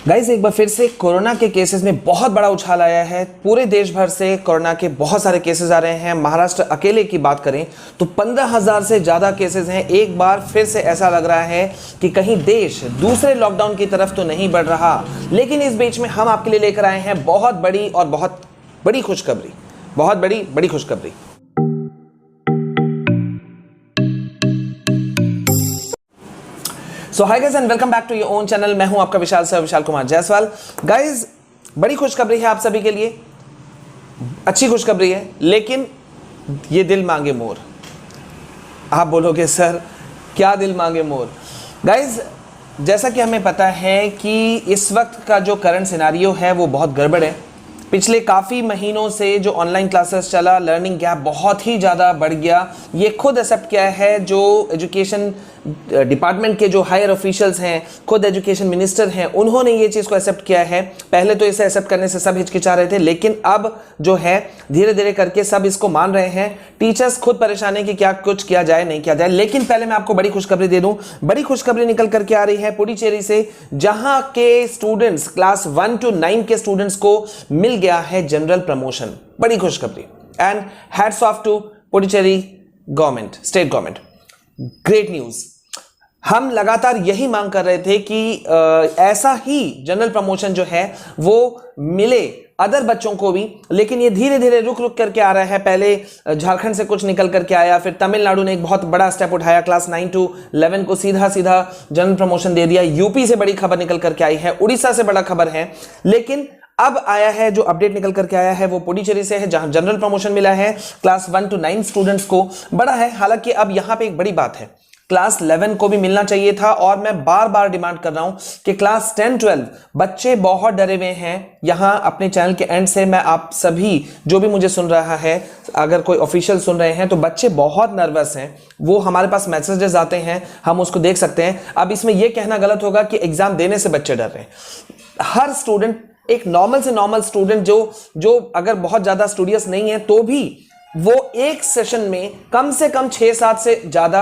Guys एक बार फिर से कोरोना के केसेस में बहुत बड़ा उछाल आया है। पूरे देश भर से कोरोना के बहुत सारे केसेस आ रहे हैं। महाराष्ट्र अकेले की बात करें तो 15,000 से ज़्यादा केसेस हैं। एक बार फिर से ऐसा लग रहा है कि कहीं देश दूसरे लॉकडाउन की तरफ तो नहीं बढ़ रहा। लेकिन इस बीच में हम आपके लिए लेकर आए हैं बहुत बड़ी और बहुत बड़ी खुशखबरी, बहुत बड़ी खुशखबरी। So hi guys and welcome back to your own channel. मैं हूं आपका विशाल कुमार जायसवाल। गाइस बड़ी खुशखबरी है आप सभी के लिए, अच्छी खुशखबरी है, लेकिन ये दिल मांगे मोर। आप बोलोगे सर क्या दिल मांगे मोर? गाइस जैसा कि हमें पता है कि इस वक्त का जो करंट सिनारियो है वो बहुत गड़बड़ है। पिछले काफ़ी महीनों से जो ऑनलाइन क्लासेस चला, लर्निंग गैप बहुत ही ज़्यादा बढ़ गया। ये खुद एक्सेप्ट किया है जो एजुकेशन डिपार्टमेंट के जो हायर ऑफिशियल्स हैं, खुद एजुकेशन मिनिस्टर हैं, उन्होंने ये चीज़ को एक्सेप्ट किया है। पहले तो इसे एक्सेप्ट करने से सब हिचकिचा रहे थे, लेकिन अब जो है धीरे धीरे करके सब इसको मान रहे हैं। टीचर्स खुद परेशान है कि क्या कुछ किया जाए नहीं किया जाए। लेकिन पहले मैं आपको बड़ी खुशखबरी दे दूं। बड़ी खुशखबरी निकल करके आ रही है पुडुचेरी से, जहां के स्टूडेंट्स क्लास 1 to 9 के स्टूडेंट्स को मिल गया है जनरल प्रमोशन। बड़ी खुशखबरी and hats off to Puducherry government, state government. Great news. हम लगातार यही मांग कर रहे थे कि ऐसा ही जनरल प्रमोशन जो है वो मिले अदर बच्चों को भी, लेकिन ये धीरे धीरे रुक करके आ रहा है। पहले झारखंड से कुछ निकल करके आया, फिर तमिलनाडु ने एक बहुत बड़ा स्टेप उठाया, क्लास 9 to 11 को सीधा जनरल प्रमोशन दे दिया। यूपी से बड़ी खबर निकल करके आई है, उड़ीसा से बड़ा खबर है, लेकिन अब आया है जो अपडेट निकल करके आया है वो पुडुचेरी से है, जहां जनरल प्रमोशन मिला है क्लास 1 to 9 स्टूडेंट्स को। बड़ा है, हालांकि अब यहां पे एक बड़ी बात है, क्लास 11 को भी मिलना चाहिए था। और मैं बार बार डिमांड कर रहा हूं कि क्लास 10-12 बच्चे बहुत डरे हुए हैं। यहां अपने चैनल के एंड से मैं आप सभी जो भी मुझे सुन रहा है, अगर कोई ऑफिशियल सुन रहे हैं, तो बच्चे बहुत नर्वस हैं। वो हमारे पास मैसेजेस आते हैं, हम उसको देख सकते हैं। अब इसमें यह कहना गलत होगा कि एग्जाम देने से बच्चे डर रहे हैं। हर स्टूडेंट, एक नॉर्मल से नॉर्मल स्टूडेंट जो अगर बहुत ज्यादा स्टूडियस नहीं है तो भी वो एक सेशन में कम से कम 6-7 से ज्यादा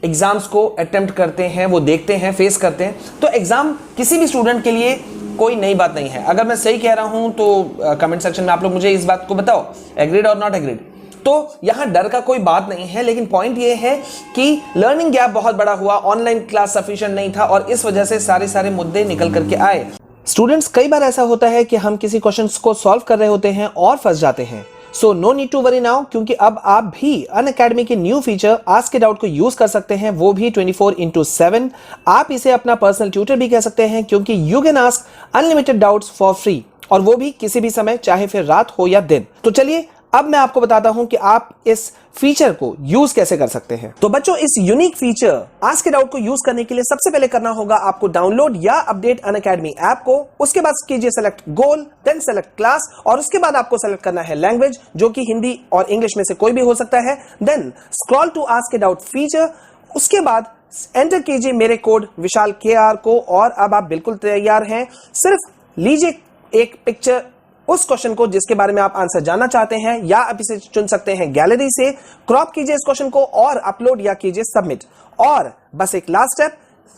एग्जाम्स को अटेम्प्ट करते हैं, वो देखते हैं, फेस करते हैं। तो एग्जाम किसी भी स्टूडेंट के लिए कोई नई बात नहीं है। अगर मैं सही कह रहा हूं तो कमेंट सेक्शन में आप लोग मुझे इस बात को बताओ, एग्रीड और नॉट एग्रीड। तो यहां डर का कोई बात नहीं है, लेकिन पॉइंट ये है कि लर्निंग गैप बहुत बड़ा हुआ, ऑनलाइन क्लास सफिशिएंट नहीं था और इस वजह से सारे मुद्दे निकल करके आए। स्टूडेंट्स, कई बार ऐसा होता है कि हम किसी क्वेश्चंस को सॉल्व कर रहे होते हैं और फंस जाते हैं। So no need to worry now, क्योंकि अब आप भी अनअकैडमी के new feature ask a doubt को यूज कर सकते हैं, वो भी 24/7। आप इसे अपना पर्सनल ट्यूटर भी कह सकते हैं, क्योंकि you can ask unlimited doubts for free, और वो भी किसी भी समय, चाहे फिर रात हो या दिन। तो चलिए अब मैं आपको बताता हूं कि आप इस फीचर को यूज कैसे कर सकते हैं। तो बच्चों, इस unique feature ask a doubt को यूज करने के लिए सबसे पहले करना होगा आपको डाउनलोड या अपडेट अनअकैडमी ऐप को। उसके बाद कीजिए सेलेक्ट गोल, देन सेलेक्ट क्लास, और उसके बाद आपको सेलेक्ट करना है लैंग्वेज, जो कि हिंदी और इंग्लिश में से कोई भी हो सकता है। Then scroll to ask a doubt feature, उसके बाद एंटर कीजिए मेरे कोड विशाल KR को, और अब आप बिल्कुल तैयार हैं। सिर्फ लीजिए एक पिक्चर उस क्वेश्चन को जिसके बारे में आप आंसर जानना चाहते हैं, या आप इसे चुन सकते हैं गैलरी से। क्रॉप कीजिए इस क्वेश्चन को और अपलोड या कीजिए सबमिट, और बस एक लास्ट स्टेप,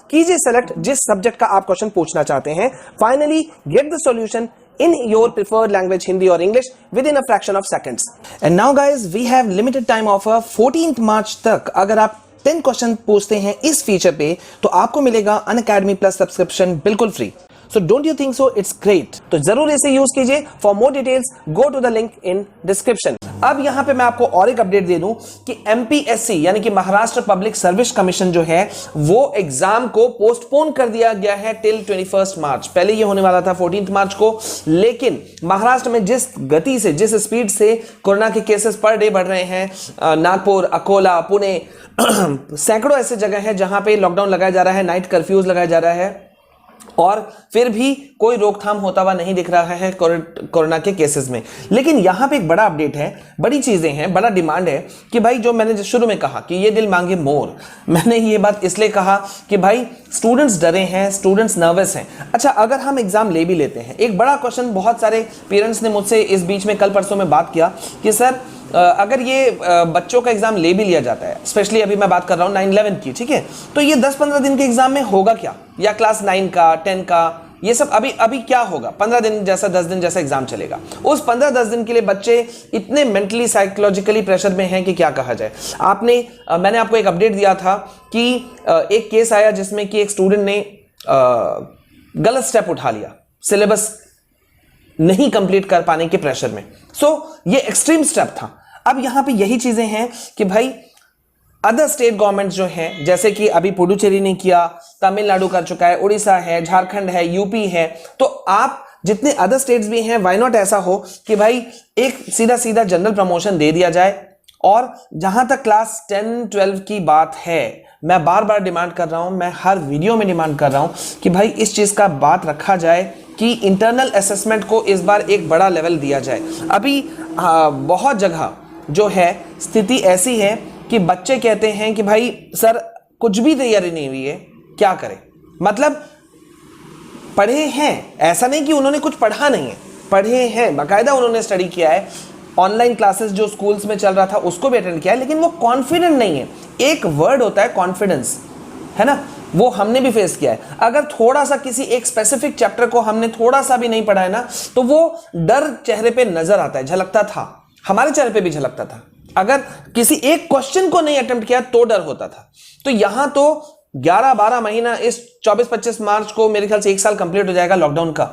कीजिए सेलेक्ट जिस सब्जेक्ट का आप क्वेश्चन पूछना चाहते हैं। Finally get the solution in your preferred language, Hindi or English, within a fraction of seconds. And now guys, we have limited time offer 14th March तक। अगर आप 10 क्वेश्चन पूछते हैं इस फीचर पे तो आपको मिलेगा अनअकैडमी प्लस सब्सक्रिप्शन बिल्कुल free. So don't you think so? It's great. तो जरूर इसे यूज कीजिए। For more details, go to the link in description. अब यहां पे मैं आपको और एक अपडेट दे दूं कि MPSC यानी कि महाराष्ट्र पब्लिक सर्विस कमीशन जो है वो एग्जाम को पोस्टपोन कर दिया गया है टिल 21 मार्च। पहले ये होने वाला था 14 मार्च को, लेकिन महाराष्ट्र में जिस गति से, जिस स्पीड से कोरोना के केसेस पर डे बढ़ रहे हैं, नागपुर, अकोला, पुणे सैकड़ों ऐसे जगह है जहां पे लॉकडाउन लगाया जा रहा है, नाइट कर्फ्यूज लगाया जा रहा है, और फिर भी कोई रोकथाम होता हुआ नहीं दिख रहा है कोरोना के केसेस में। लेकिन यहां पे एक बड़ा अपडेट है, बड़ी चीजें हैं, बड़ा डिमांड है कि भाई, जो मैंने शुरू में कहा कि ये दिल मांगे मोर, मैंने ये बात इसलिए कहा कि भाई स्टूडेंट्स डरे हैं, स्टूडेंट्स नर्वस हैं। अच्छा, अगर हम एग्जाम ले भी लेते हैं, एक बड़ा क्वेश्चन बहुत सारे पेरेंट्स ने मुझसे इस बीच में कल परसों में बात किया कि सर अगर ये बच्चों का एग्जाम ले भी लिया जाता है, स्पेशली अभी मैं बात कर रहा हूँ 9-11 की, ठीक है, तो ये 10-15 दिन के एग्जाम में होगा क्या, या क्लास 9 का, 10 का, ये सब अभी अभी क्या होगा, 15 दिन जैसा 10 दिन जैसा एग्जाम चलेगा, उस 15-10 दिन के लिए बच्चे इतने मेंटली साइकोलॉजिकली प्रेशर में हैं कि क्या कहा जाए। मैंने आपको एक अपडेट दिया था कि एक केस आया जिसमें कि एक स्टूडेंट ने गलत स्टेप उठा लिया सिलेबस नहीं कंप्लीट कर पाने के प्रेशर में। ये एक्सट्रीम स्टेप था। अब यहां पे यही चीजें हैं कि भाई अदर स्टेट गवर्नमेंट जो हैं, जैसे कि अभी पुडुचेरी ने किया, तमिलनाडु कर चुका है, उड़ीसा है, झारखंड है, यूपी है, तो आप जितने अदर स्टेट्स भी हैं, व्हाई नॉट ऐसा हो कि भाई एक सीधा सीधा जनरल प्रमोशन दे दिया जाए। और जहां तक क्लास 10-12 की बात है, मैं बार बार डिमांड कर रहा हूं, मैं हर वीडियो में डिमांड कर रहा हूं कि भाई इस चीज का बात रखा जाए कि इंटरनल असेसमेंट को इस बार एक बड़ा लेवल दिया जाए। अभी बहुत जगह जो है स्थिति ऐसी है कि बच्चे कहते हैं कि भाई सर कुछ भी तैयारी नहीं हुई है, क्या करें। मतलब पढ़े हैं, ऐसा नहीं कि उन्होंने कुछ पढ़ा नहीं है, पढ़े हैं, बाकायदा उन्होंने स्टडी किया है, ऑनलाइन क्लासेस जो स्कूल्स में चल रहा था उसको भी अटेंड किया है, लेकिन वो कॉन्फिडेंट नहीं है। एक वर्ड होता है कॉन्फिडेंस, है ना, वो हमने भी फेस किया है। अगर थोड़ा सा किसी एक स्पेसिफिक चैप्टर को हमने थोड़ा सा भी नहीं पढ़ा है ना, तो वो डर चेहरे पे नजर आता है, झलकता था, हमारे चेहरे पे भी झलकता था। अगर किसी एक क्वेश्चन को नहीं अटेम्प्ट किया तो डर होता था। तो यहां तो 11-12 महीना, इस 24-25 मार्च को मेरे ख्याल से 1 साल कंप्लीट हो जाएगा लॉकडाउन का,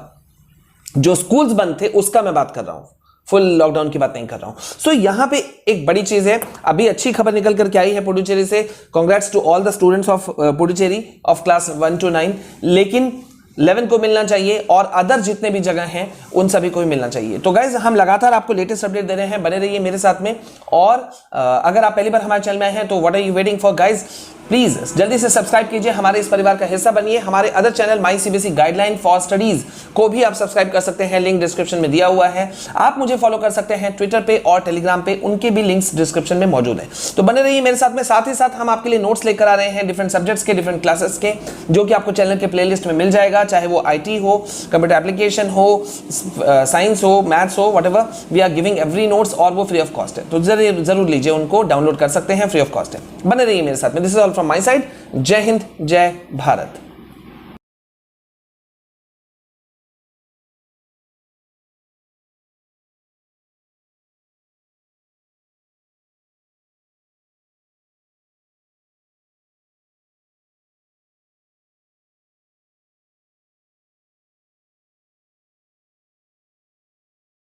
जो स्कूल्स बंद थे उसका मैं बात कर रहा हूं, फुल लॉकडाउन की बात नहीं कर रहा हूं। यहां पे एक बड़ी चीज है, अभी अच्छी खबर निकल करके आई है पुडुचेरी से। Congrats to all the students of Puducherry of class 1 to 9, लेकिन 11 को मिलना चाहिए और अदर जितने भी जगह हैं उन सभी को भी मिलना चाहिए। तो गाइज हम लगातार आपको लेटेस्ट अपडेट दे रहे हैं, बने रहिए मेरे साथ में। और अगर आप पहली बार हमारे चैनल में आए हैं तो what are you waiting for guys, please जल्दी से सब्सक्राइब कीजिए, हमारे इस परिवार का हिस्सा बनिए। हमारे other channel my CBSE guideline for studies को भी आप सब्सक्राइब कर सकते हैं, लिंक डिस्क्रिप्शन में दिया हुआ है। आप मुझे फॉलो कर सकते हैं ट्विटर पे और टेलीग्राम पे, उनके भी लिंक्स डिस्क्रिप्शन में मौजूद है। तो बने रहिए मेरे साथ में। साथ ही साथ हम आपके लिए नोट्स लेकर आ रहे हैं डिफरेंट सब्जेक्ट्स के, डिफरेंट क्लासेस के, जो कि आपको चैनल के प्लेलिस्ट में मिल जाएगा, चाहे वो IT हो, कंप्यूटर एप्लीकेशन हो, साइंस हो, मैथ्स हो, whatever, we are giving every notes, और वो फ्री ऑफ कॉस्ट है। तो जरूर लीजिए, उनको डाउनलोड कर सकते हैं, फ्री ऑफ कॉस्ट है। बने रहिए मेरे साथ में। This is all from my side. जय हिंद, जय भारत।